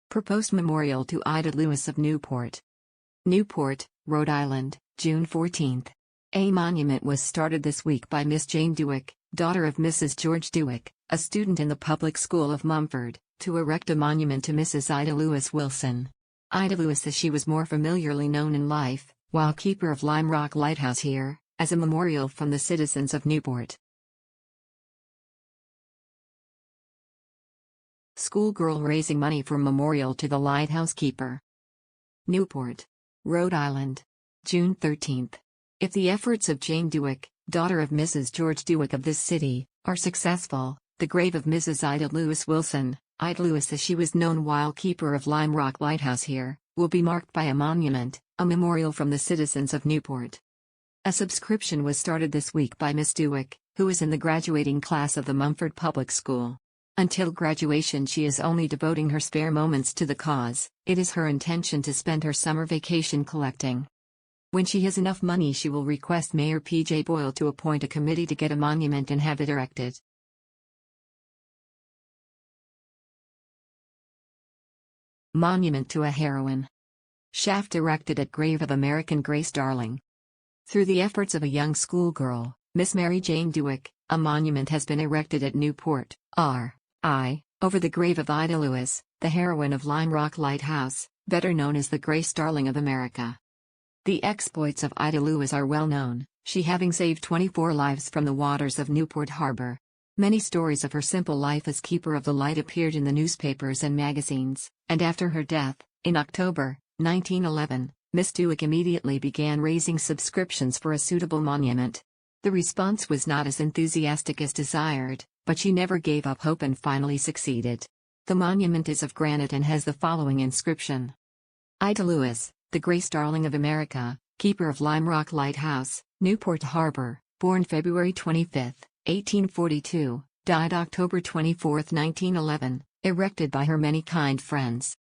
Proposed memorial to Ida Lewis of Newport. Newport, Rhode Island, June 14. A monument was started this week by Miss Jane Dewick, daughter of Mrs. George Dewick, a student in the public school of Mumford, to erect a monument to Mrs. Ida Lewis Wilson. Ida Lewis, as she was more familiarly known in life, while keeper of Lime Rock Lighthouse here, as a memorial from the citizens of Newport. Schoolgirl raising money for memorial to the lighthouse keeper. Newport, Rhode Island, June 13. If the efforts of Jane Dewick, daughter of Mrs. George Dewick of this city, are successful, the grave of Mrs. Ida Lewis Wilson, Ida Lewis as she was known while keeper of Lime Rock Lighthouse here, will be marked by a monument, a memorial from the citizens of Newport. A subscription was started this week by Miss Dewick, who is in the graduating class of the Mumford Public School. Until graduation she is only devoting her spare moments to the cause. It is her intention to spend her summer vacation collecting. When she has enough money she will request Mayor P.J. Boyle to appoint a committee to get a monument and have it erected. Monument to a heroine. Shaft erected at grave of American Grace Darling. Through the efforts of a young schoolgirl, Miss Mary Jane Dewick, a monument has been erected at Newport, R.I., over the grave of Ida Lewis, the heroine of Lime Rock Lighthouse, better known as the Grace Darling of America. The exploits of Ida Lewis are well known, she having saved 24 lives from the waters of Newport Harbor. Many stories of her simple life as keeper of the light appeared in the newspapers and magazines, and after her death, in October 1911, Miss Dewick immediately began raising subscriptions for a suitable monument. The response was not as enthusiastic as desired, but she never gave up hope and finally succeeded. The monument is of granite and has the following inscription. Ida Lewis, the Grace Darling of America, keeper of Lime Rock Lighthouse, Newport Harbor, born February 25, 1842, died October 24, 1911, erected by her many kind friends.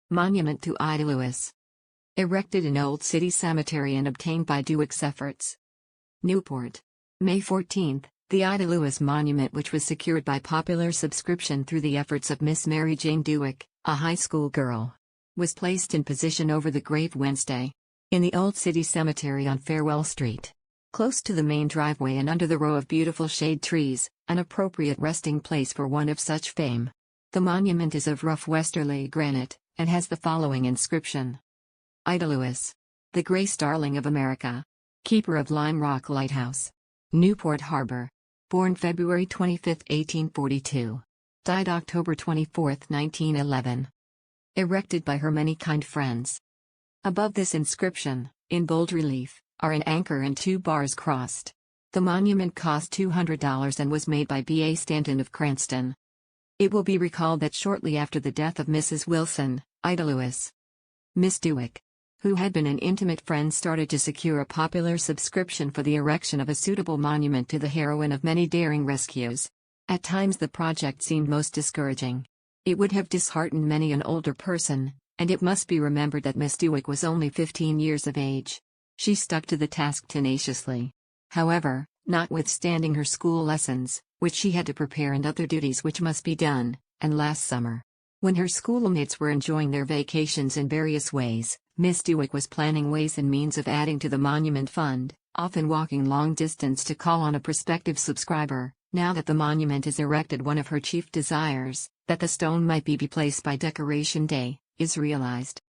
Monument to Ida Lewis. Erected in Old City Cemetery and obtained by Dewick's efforts. Newport. May 14, the Ida Lewis Monument, which was secured by popular subscription through the efforts of Miss Mary Jane Dewick, a high school girl, was placed in position over the grave Wednesday. In the Old City Cemetery on Farewell Street. Close to the main driveway and under the row of beautiful shade trees, an appropriate resting place for one of such fame. The monument is of rough westerly granite, and has the following inscription. Ida Lewis. The Grace Darling of America. Keeper of Lime Rock Lighthouse. Newport Harbor. Born February 25, 1842. Died October 24, 1911. Erected by her many kind friends. Above this inscription, in bold relief, are an anchor and 2 bars crossed. The monument cost $200 and was made by B.A. Stanton of Cranston. It will be recalled that shortly after the death of Mrs. Wilson, Ida Lewis, Miss Dewick, who had been an intimate friend, started to secure a popular subscription for the erection of a suitable monument to the heroine of many daring rescues. At times the project seemed most discouraging. It would have disheartened many an older person, and it must be remembered that Miss Dewick was only 15 years of age. She stuck to the task tenaciously. However, notwithstanding her school lessons, which she had to prepare, and other duties which must be done, and last summer, when her schoolmates were enjoying their vacations in various ways, Miss Dewick was planning ways and means of adding to the monument fund, often walking long distance to call on a prospective subscriber. Now that the monument is erected, one of her chief desires, that the stone might be placed by Decoration Day, is realized.